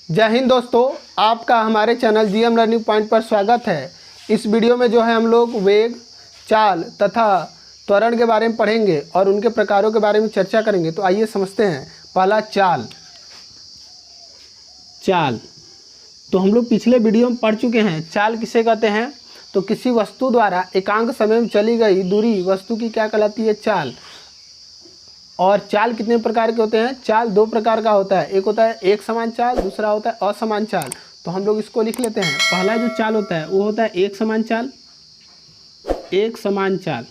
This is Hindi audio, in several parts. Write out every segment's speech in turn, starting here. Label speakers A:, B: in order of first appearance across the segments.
A: जय हिंद दोस्तों, आपका हमारे चैनल जीएम लर्निंग पॉइंट पर स्वागत है। इस वीडियो में जो है हम लोग वेग, चाल तथा त्वरण के बारे में पढ़ेंगे और उनके प्रकारों के बारे में चर्चा करेंगे। तो आइए समझते हैं। पहला चाल। तो हम लोग पिछले वीडियो में पढ़ चुके हैं। चाल किसे कहते हैं? तो किसी वस्तु द्वारा एकांक समय में चली गई दूरी वस्तु की क्या कहलाती है? चाल। और चाल कितने प्रकार के होते हैं? चाल दो प्रकार का होता है। एक होता है एक समान चाल, दूसरा होता है असमान चाल। तो हम लोग इसको लिख लेते हैं। पहला जो चाल होता है वो होता है एक समान चाल। एक समान चाल,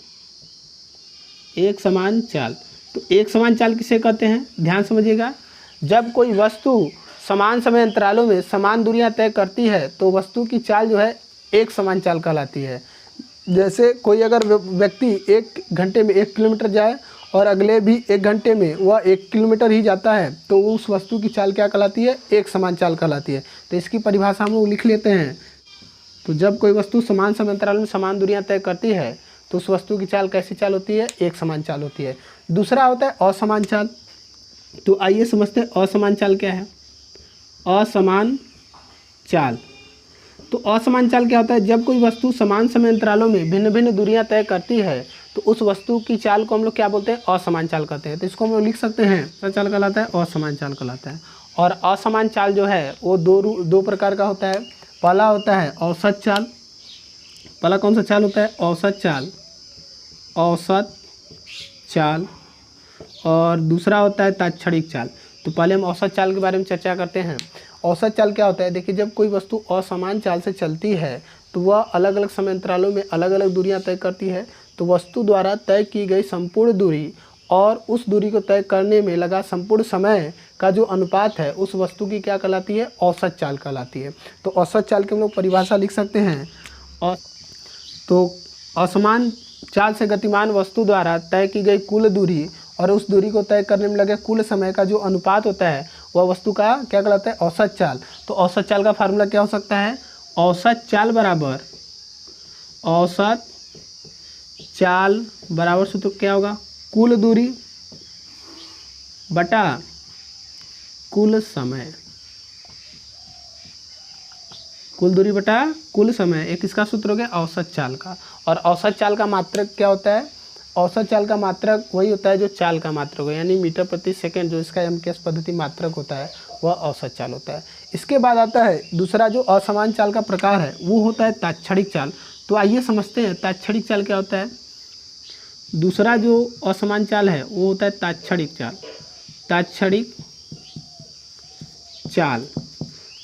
A: एक समान चाल। तो एक समान चाल किसे कहते हैं? ध्यान समझिएगा। जब कोई वस्तु समान समय अंतरालों में समान दूरियां तय करती है तो वस्तु की चाल जो है एक समान चाल कहलाती है। जैसे कोई अगर व्यक्ति 1 घंटे में 1 किलोमीटर जाए और अगले भी 1 घंटे में वह 1 किलोमीटर ही जाता है तो उस वस्तु की चाल क्या कहलाती है? एक समान चाल कहलाती है। तो इसकी परिभाषा हम लोग लिख लेते हैं। तो जब कोई वस्तु समान समय अंतराल में समान दूरियां तय करती है तो उस वस्तु की चाल कैसी चाल होती है? एक समान चाल होती है। दूसरा होता है असमान चाल। तो आइए समझते हैं असमान चाल क्या है। असमान चाल। तो असमान चाल क्या होता है? जब कोई वस्तु समान समय अंतरालों में भिन्न भिन्न दूरियां तय करती है तो उस वस्तु की चाल को हम लोग क्या बोलते हैं? असमान चाल कहते हैं। तो इसको हम लोग लिख सकते हैं, क्या चाल कहलाता है? असमान चाल कहलाता है। और असमान चाल जो है वो दो प्रकार का होता है। पहला होता है औसत चाल। पहला कौन सा चाल होता है? औसत चाल। औसत चाल। और दूसरा होता है तात्क्षणिक चाल। तो पहले हम औसत चाल के बारे में चर्चा करते हैं। औसत चाल क्या होता है? देखिए, जब कोई वस्तु असमान चाल से चलती है तो वह अलग अलग समय अंतरालों में अलग अलग दूरियां तय करती है। तो वस्तु द्वारा तय की गई संपूर्ण दूरी और उस दूरी को तय करने में लगा संपूर्ण समय का जो अनुपात है उस वस्तु की क्या कहलाती है? औसत चाल कहलाती है। तो औसत चाल की हम लोग परिभाषा लिख सकते हैं। और तो असमान चाल से गतिमान वस्तु द्वारा तय की गई कुल दूरी और उस दूरी को तय करने में लगे कुल समय का जो अनुपात होता है वह वस्तु का क्या कहलाता है? औसत चाल। तो औसत चाल का फार्मूला क्या हो सकता है? औसत चाल बराबर सूत्र क्या होगा? कुल दूरी बटा कुल समय। कुल दूरी बटा कुल समय एक इसका सूत्र हो गया औसत चाल का। और औसत चाल का मात्रक क्या होता है? औसत चाल का मात्रक वही होता है जो चाल का मात्रक हो, यानी मीटर प्रति सेकंड जो इसका एमकेएस पद्धति मात्रक होता है वह औसत चाल होता है। इसके बाद आता है दूसरा जो असमान चाल का प्रकार है वो होता है तात्क्षणिक चाल। तो आइए समझते हैं तात्क्षणिक चाल क्या होता है। दूसरा जो असमान चाल है वो होता है तात्क्षणिक चाल। तात्क्षणिक चाल।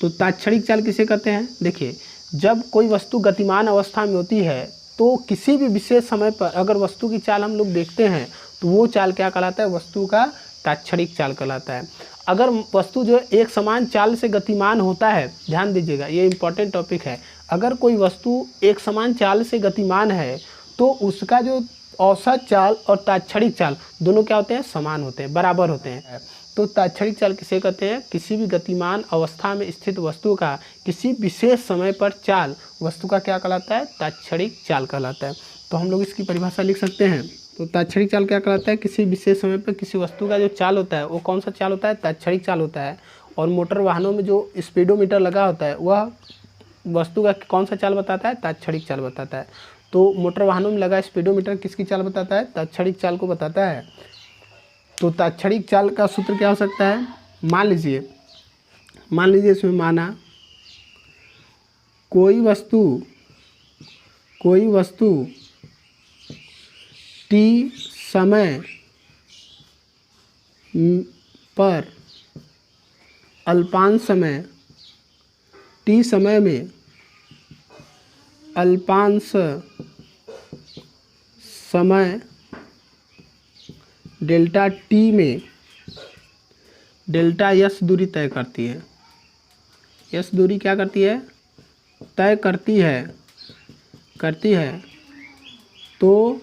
A: तो तात्क्षणिक चाल किसे कहते हैं? देखिए, जब कोई वस्तु गतिमान अवस्था में होती है तो किसी भी विशेष समय पर अगर वस्तु की चाल हम लोग देखते हैं तो वो चाल क्या कहलाता है? वस्तु का तात्क्षणिक चाल कहलाता है। अगर वस्तु जो है एक समान चाल से गतिमान होता है, ध्यान दीजिएगा ये इंपॉर्टेंट टॉपिक है। अगर कोई वस्तु एक समान चाल से गतिमान है तो उसका जो औसत चाल और तात्क्षणिक चाल दोनों क्या होते हैं? समान होते हैं, बराबर होते हैं। तो तात्क्षणिक चाल किसे कहते हैं? किसी भी गतिमान अवस्था में स्थित वस्तु का किसी विशेष समय पर चाल वस्तु का क्या कहलाता है? तात्क्षणिक चाल कहलाता है। तो हम लोग इसकी परिभाषा लिख सकते हैं। तो तात्क्षणिक चाल क्या कहलाता है? किसी विशेष समय पर किसी वस्तु का जो चाल होता है वो कौन सा चाल होता है? तात्क्षणिक चाल होता है। और मोटर वाहनों में जो स्पीडोमीटर लगा होता है वह वस्तु का कौन सा चाल बताता है? तात्क्षणिक चाल बताता है। तो मोटर वाहनों में लगा स्पीडोमीटर किसकी चाल बताता है? तात्क्षणिक चाल को बताता है। तो तात्क्षणिक चाल का सूत्र क्या हो सकता है? मान लीजिए इसमें माना कोई वस्तु टी समय पर अल्पांश समय टी समय में अल्पांश समय डेल्टा टी में डेल्टा यस दूरी तय करती है। यस दूरी क्या करती है? तय करती है। तो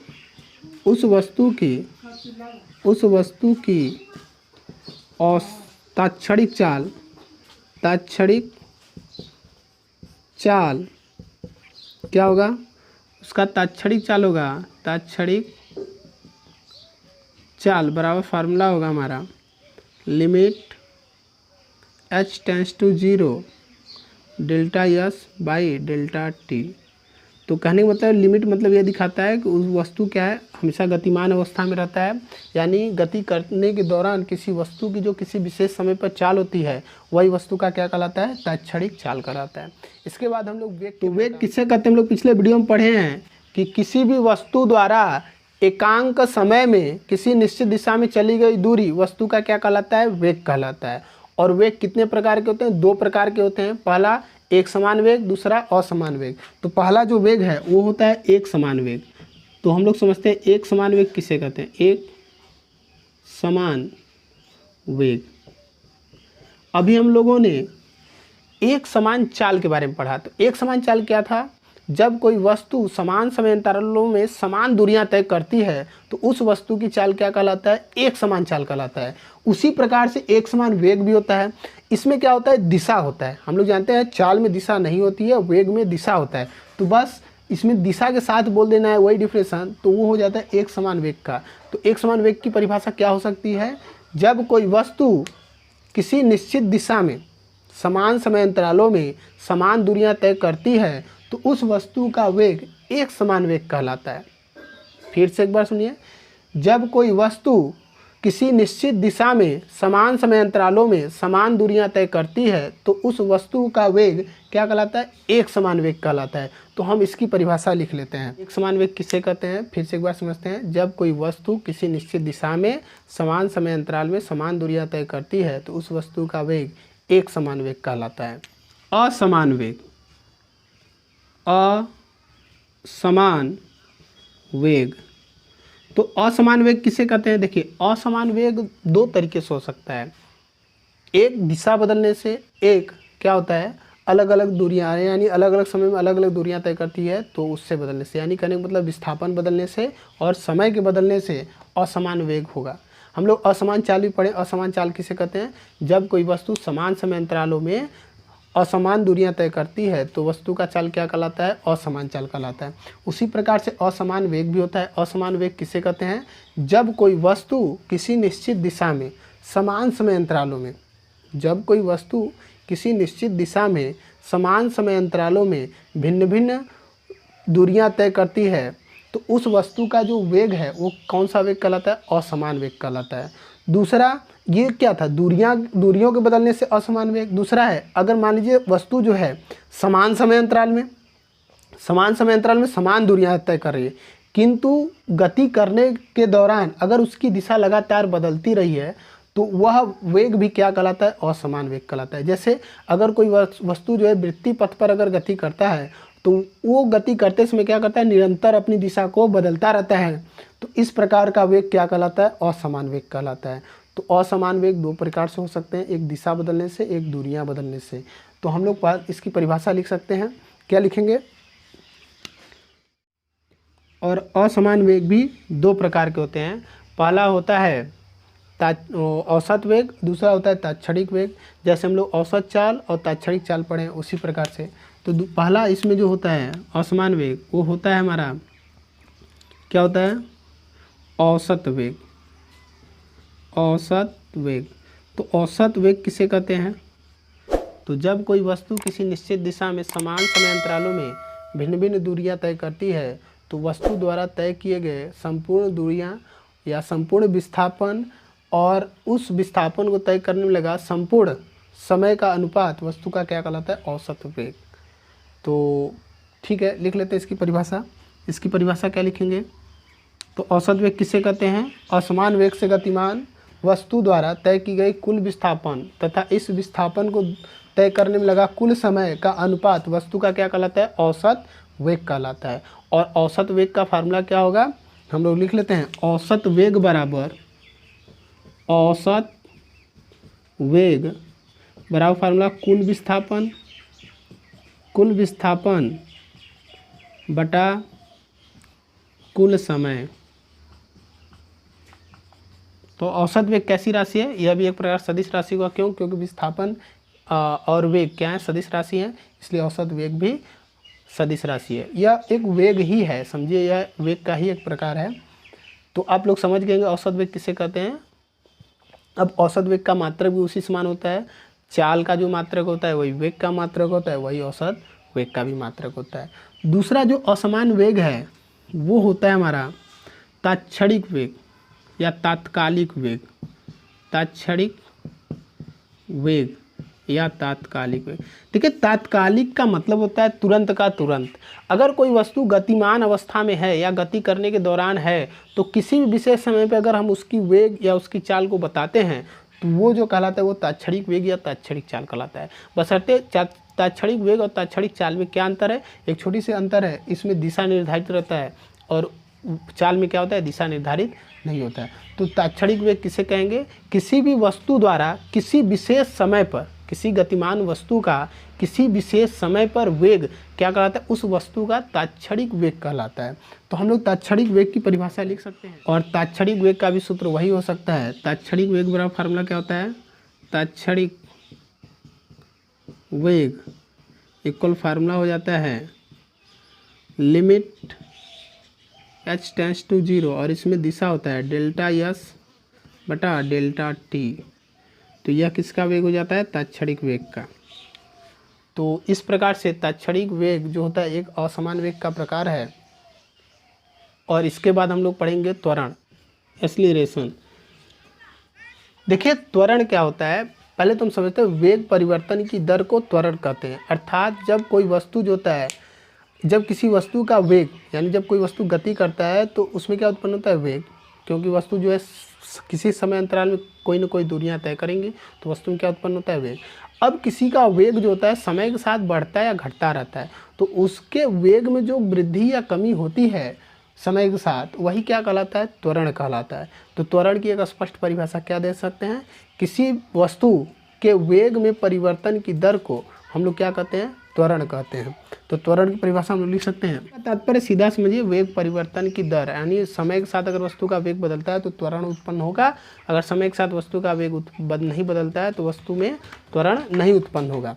A: उस वस्तु की तात्क्षणिक चाल क्या होगा? उसका तात्क्षणिक चाल होगा तात्क्षणिक चाल बराबर फार्मूला होगा हमारा limit h tends to 0 delta S by delta T. तो कहने का मतलब लिमिट मतलब ये दिखाता है कि उस वस्तु क्या है, हमेशा गतिमान अवस्था में रहता है, यानी गति करने के दौरान किसी वस्तु की जो किसी विशेष समय पर चाल होती है वही वस्तु का क्या कहलाता है, तत्क्षणिक चाल कहलाता है। इसके बाद हम लोग वेग, तो वेग किससे कहते हैं, हम लोग पिछले वीडियो में पढ़े हैं कि किसी भी वस्तु द्वारा एकांक समय में किसी निश्चित दिशा में चली गई दूरी वस्तु का क्या कहलाता है, वेग कहलाता है। और वेग कितने प्रकार के होते हैं, दो प्रकार के होते हैं। पहला एक समान वेग, दूसरा असमान वेग। तो पहला जो वेग है वो होता है एक समान वेग। तो हम लोग समझते हैं एक समान वेग किसे कहते हैं, एक समान वेग। अभी हम लोगों ने एक समान चाल के बारे में पढ़ा। तो एक समान चाल क्या था, जब कोई वस्तु समान समय अंतरालों में समान दूरियां तय करती है तो उस वस्तु की चाल क्या कहलाता है, एक समान चाल कहलाता है। उसी प्रकार से एक समान वेग भी होता है। इसमें क्या होता है, दिशा होता है। हम लोग जानते हैं चाल में दिशा नहीं होती है, वेग में दिशा होता है। तो बस इसमें दिशा के साथ बोल देना है, वही डिफरेंशन, तो वो हो जाता है एक समान वेग का। तो एक समान वेग की परिभाषा क्या हो सकती है, जब कोई वस्तु किसी निश्चित दिशा में समान समय अंतरालों में समान दूरियां तय करती है तो उस वस्तु का वेग एक समान वेग कहलाता है। फिर से एक बार सुनिए, जब कोई वस्तु किसी निश्चित दिशा में समान समय अंतरालों में समान दूरियां तय करती है तो उस वस्तु का वेग क्या कहलाता है, एक समान वेग कहलाता है। तो हम इसकी परिभाषा लिख लेते हैं। एक समान वेग किसे कहते हैं, फिर से एक बार समझते हैं। जब कोई वस्तु किसी निश्चित दिशा में समान समय अंतराल में समान दूरियां तय करती है तो उस वस्तु का वेग एक समान वेग कहलाता है। असमान वेग, असमान वेग। तो असमान वेग किसे कहते हैं, देखिए असमान वेग दो तरीके से हो सकता है। एक दिशा बदलने से, एक क्या होता है अलग अलग दूरियां, यानी अलग अलग समय में अलग अलग दूरियां तय करती है तो उससे बदलने से, यानी कहने का मतलब विस्थापन बदलने से और समय के बदलने से असमान वेग होगा। हम लोग असमान चाल भी पढ़े। असमान चाल किसे कहते हैं, जब कोई वस्तु समान समय अंतरालों में असमान दूरियां तय करती है तो वस्तु का चाल क्या कहलाता है, असमान चाल कहलाता है। उसी प्रकार से असमान वेग भी होता है। असमान वेग किसे कहते हैं, जब कोई वस्तु किसी निश्चित दिशा में समान समय अंतरालों में, जब कोई वस्तु किसी निश्चित दिशा में समान समय अंतरालों में भिन्न भिन्न दूरियां तय करती है तो उस वस्तु का जो वेग है वो कौन सा वेग कहलाता है, असमान वेग कहलाता है। दूसरा ये क्या था, दूरियों के बदलने से असमान वेग। दूसरा है अगर मान लीजिए वस्तु जो है समान समय अंतराल में समान दूरियां तय कर रही है, किंतु गति करने के दौरान अगर उसकी दिशा लगातार बदलती रही है तो वह वेग भी क्या कहलाता है, असमान वेग कहलाता है। जैसे अगर कोई वस्तु जो है वृत्तीय पथ पर अगर गति करता है तो वो गति करते समय क्या करता है, निरंतर अपनी दिशा को बदलता रहता है। तो इस प्रकार का वेग क्या कहलाता है, असमान वेग कहलाता है। तो असमान वेग दो प्रकार से हो सकते हैं, एक दिशा बदलने से, एक दूरियां बदलने से। तो हम लोग इसकी परिभाषा लिख सकते हैं, क्या लिखेंगे, और असमान वेग भी दो प्रकार के होते हैं। पहला होता है औसत वेग, दूसरा होता है तात्क्षणिक वेग। जैसे हम लोग औसत चाल और तात्क्षणिक चाल पढ़े हैं उसी प्रकार से। तो पहला इसमें जो होता है असमान वेग वो होता है हमारा, क्या होता है, औसत वेग। औसत वेग, तो औसत वेग किसे कहते हैं, तो जब कोई वस्तु किसी निश्चित दिशा में समान समय अंतरालों में भिन्न भिन्न दूरियां तय करती है तो वस्तु द्वारा तय किए गए संपूर्ण दूरियां या संपूर्ण विस्थापन और उस विस्थापन को तय करने में लगा संपूर्ण समय का अनुपात वस्तु का क्या कहलाता है, औसत वेग। तो ठीक है, लिख लेते हैं इसकी परिभाषा। इसकी परिभाषा क्या लिखेंगे, तो औसत वेग किसे कहते हैं, असमान वेग से गतिमान वस्तु द्वारा तय की गई कुल विस्थापन तथा इस विस्थापन को तय करने में लगा कुल समय का अनुपात वस्तु का क्या कहलाता है, औसत वेग कहलाता है। और औसत वेग का फार्मूला क्या होगा, हम लोग लिख लेते हैं, औसत वेग बराबर फार्मूला कुल विस्थापन बटा कुल समय। तो औसत वेग कैसी राशि है, यह भी एक प्रकार सदिश राशि हुआ। क्यों, क्योंकि विस्थापन और वेग क्या है, सदिश राशि है, इसलिए औसत वेग भी सदिश राशि है। यह एक वेग ही है, समझिए यह वेग का ही एक प्रकार है। तो आप लोग समझ गए औसत वेग किसे कहते हैं। अब औसत वेग का मात्रक भी उसी समान होता है, चाल का जो मात्रक होता है वही वेग का मात्रक होता है, वही औसत वेग का भी मात्रक होता है। दूसरा जो असमान वेग है वो होता है हमारा तात्क्षणिक वेग या तात्कालिक वेग। तात्क्षणिक वेग या तात्कालिक वेग। देखिए, तात्कालिक का मतलब होता है तुरंत का तुरंत। अगर कोई वस्तु गतिमान अवस्था में है या गति करने के दौरान है तो किसी भी विशेष समय पर अगर हम उसकी वेग या उसकी चाल को बताते हैं तो वो जो कहलाता है वो तात्क्षणिक वेग या तात्क्षणिक चाल कहलाता है। बशर्ते तात्क्षणिक वेग और तात्क्षणिक चाल में क्या अंतर है? एक छोटी सी अंतर है, इसमें दिशा निर्धारित रहता है और चाल में क्या होता है? दिशा निर्धारित नहीं होता है। तो तात्क्षणिक वेग किसे कहेंगे? किसी भी वस्तु द्वारा किसी विशेष समय पर, किसी गतिमान वस्तु का किसी विशेष समय पर वेग क्या कहलाता है? उस वस्तु का तात्क्षणिक वेग कहलाता है। तो हम लोग तात्क्षणिक वेग की परिभाषा लिख सकते हैं और तात्क्षणिक वेग का भी सूत्र वही हो सकता है। तात्क्षणिक वेग बराबर फार्मूला क्या होता है? तात्क्षणिक वेग इक्वल फार्मूला हो जाता है लिमिट h टेंड्स टू 0 और इसमें दिशा होता है डेल्टा s बटा डेल्टा t। तो यह किसका वेग हो जाता है? तात्क्षणिक वेग का। तो इस प्रकार से तात्क्षणिक वेग जो होता है एक असमान वेग का प्रकार है। और इसके बाद हम लोग पढ़ेंगे त्वरण, एक्सीलरेशन। देखिए, त्वरण क्या होता है? पहले तुम समझते हो वेग परिवर्तन की दर को त्वरण कहते हैं। अर्थात जब कोई वस्तु जो होता है, जब किसी वस्तु का वेग यानी जब कोई वस्तु गति करता है तो उसमें क्या उत्पन्न होता है? वेग। क्योंकि वस्तु जो है किसी समय अंतराल में कोई ना कोई दूरियां तय करेंगी तो वस्तु में क्या उत्पन्न होता है? वेग। अब किसी का वेग जो होता है समय के साथ बढ़ता है या घटता रहता है, तो उसके वेग में जो वृद्धि या कमी होती है समय के साथ, वही क्या कहलाता है? त्वरण कहलाता है। तो त्वरण की एक स्पष्ट परिभाषा क्या दे सकते हैं? किसी वस्तु के वेग में परिवर्तन की दर को हम लोग क्या कहते हैं? त्वरण कहते हैं। तो त्वरण की परिभाषा हम लोग लिख सकते हैं। तात्पर्य सीधा समझिए, वेग परिवर्तन की दर यानी समय के साथ अगर वस्तु का वेग बदलता है तो त्वरण उत्पन्न होगा। अगर समय के साथ वस्तु का वेग नहीं बदलता है तो वस्तु में त्वरण नहीं उत्पन्न होगा।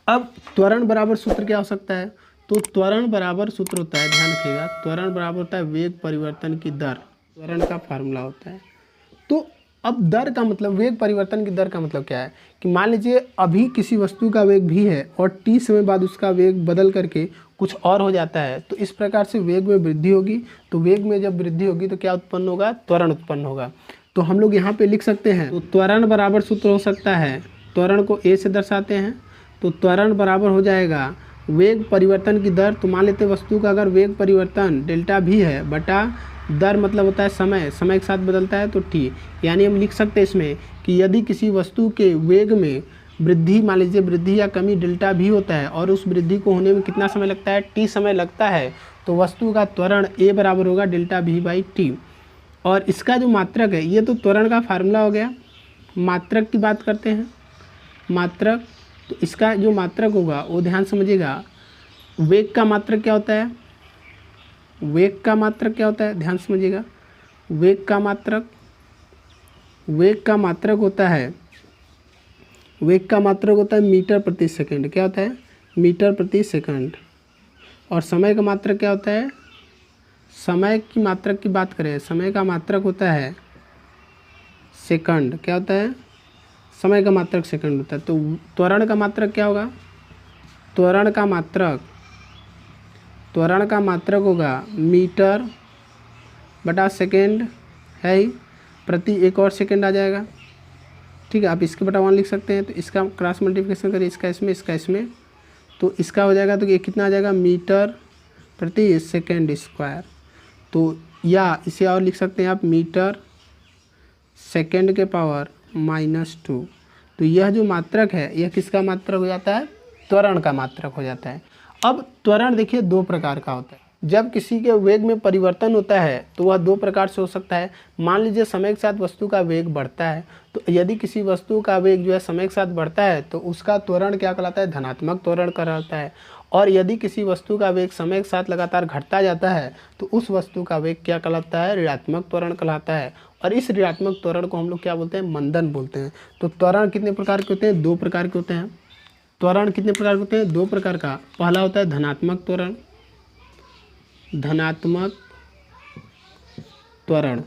A: अब त्वरण बराबर सूत्र क्या हो सकता है? तो त्वरण बराबर सूत्र होता है, ध्यान रखिएगा, त्वरण बराबर होता है वेग परिवर्तन की दर। त्वरण का फार्मूला होता है। तो अब दर का मतलब, वेग परिवर्तन की दर का मतलब क्या है कि मान लीजिए अभी किसी वस्तु का वेग भी है और t समय बाद उसका वेग बदल करके कुछ और हो जाता है, तो इस प्रकार से वेग में वृद्धि होगी। तो वेग में जब वृद्धि होगी तो क्या उत्पन्न होगा? त्वरण उत्पन्न होगा। तो हम लोग यहाँ पे लिख सकते हैं, तो त्वरण बराबर सूत्र हो सकता है, त्वरण को a से दर्शाते हैं, तो त्वरण बराबर हो जाएगा वेग परिवर्तन की दर। तो मान लेते वस्तु का अगर वेग परिवर्तन डेल्टा भी है बटा दर मतलब होता है समय, समय के साथ बदलता है तो t। यानी हम लिख सकते हैं इसमें कि यदि किसी वस्तु के वेग में वृद्धि, मान लीजिए वृद्धि या कमी डेल्टा भी होता है और उस वृद्धि को होने में कितना समय लगता है? t समय लगता है, तो वस्तु का त्वरण a बराबर होगा डेल्टा v बाई टी। और इसका जो मात्रक है, ये तो त्वरण का फार्मूला हो गया। मात्रक की बात करते हैं, मात्रक। तो इसका जो मात्रक होगा वो ध्यान समझिएगा, वेग का मात्रक क्या होता है? वेग का मात्रक क्या होता है? ध्यान समझिएगा, वेग का मात्रक, वेग का मात्रक होता है, वेग का मात्रक होता है मीटर प्रति सेकंड। क्या होता है? मीटर प्रति सेकंड। और समय का मात्रक क्या होता है? समय की मात्रक की बात करें, समय का मात्रक होता है सेकंड। क्या होता है? समय का मात्रक सेकंड होता है। तो त्वरण का मात्रक क्या होगा? त्वरण का मात्रक, त्वरण का मात्रक होगा मीटर बटा सेकेंड है ही, प्रति एक और सेकेंड आ जाएगा। ठीक है, आप इसके बटा 1 लिख सकते हैं। तो इसका क्रॉस मल्टीप्लिकेशन करिए, इसका इसमें, इसका इसमें, तो इसका हो जाएगा। तो ये कितना आ जाएगा? मीटर प्रति सेकेंड स्क्वायर। तो या इसे और लिख सकते हैं आप, मीटर सेकेंड के पावर -2। तो यह जो मात्रक है यह किसका मात्रक हो जाता है? त्वरण का मात्रक हो जाता है। अब त्वरण देखिए दो प्रकार का होता है। जब किसी के वेग में परिवर्तन होता है तो वह दो प्रकार से हो सकता है। मान लीजिए समय के साथ वस्तु का वेग बढ़ता है, तो यदि किसी वस्तु का वेग जो है समय के साथ बढ़ता है तो उसका त्वरण क्या कहलाता है? धनात्मक त्वरण कहलाता है। और यदि किसी वस्तु का वेग समय के साथ लगातार घटता जाता है तो उस वस्तु का वेग क्या कहलाता है? ऋणात्मक त्वरण कहलाता है। और इस ऋणात्मक त्वरण को हम लोग क्या बोलते हैं? मंदन बोलते हैं। तो त्वरण कितने प्रकार के होते हैं? दो प्रकार के होते हैं। त्वरण कितने प्रकार के होते हैं? दो प्रकार का। पहला होता है धनात्मक त्वरण, धनात्मक त्वरण।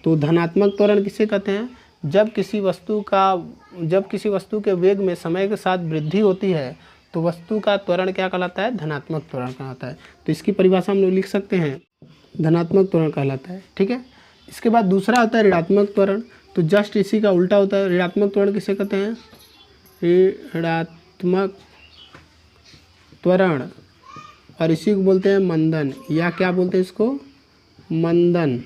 A: तो धनात्मक त्वरण किसे कहते हैं? जब किसी वस्तु का जब किसी वस्तु के वेग में समय के साथ वृद्धि होती है तो वस्तु का त्वरण क्या कहलाता है? धनात्मक त्वरण कहलाता है। तो इसकी परिभाषा हम लोग लिख सकते हैं, धनात्मक त्वरण कहलाता है। ठीक है। इसके बाद दूसरा आता है ऋणात्मक त्वरण। तो जस्ट इसी का उल्टा होता है। ऋणात्मक त्वरण किसे कहते हैं? ऋणात्मक त्वरण, और इसी को बोलते हैं मंदन, या क्या बोलते हैं इसको? मंदन।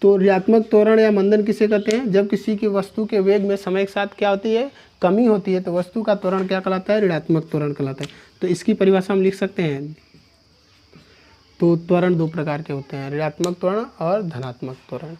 A: तो ऋणात्मक त्वरण या मंदन किसे कहते हैं? जब किसी की वस्तु के वेग में समय के साथ क्या होती है? कमी होती है, तो वस्तु का त्वरण क्या कहलाता है? ऋणात्मक त्वरण कहलाता है। तो इसकी परिभाषा हम लिख सकते हैं। तो त्वरण दो प्रकार के होते हैं, ऋणात्मक त्वरण और धनात्मक त्वरण।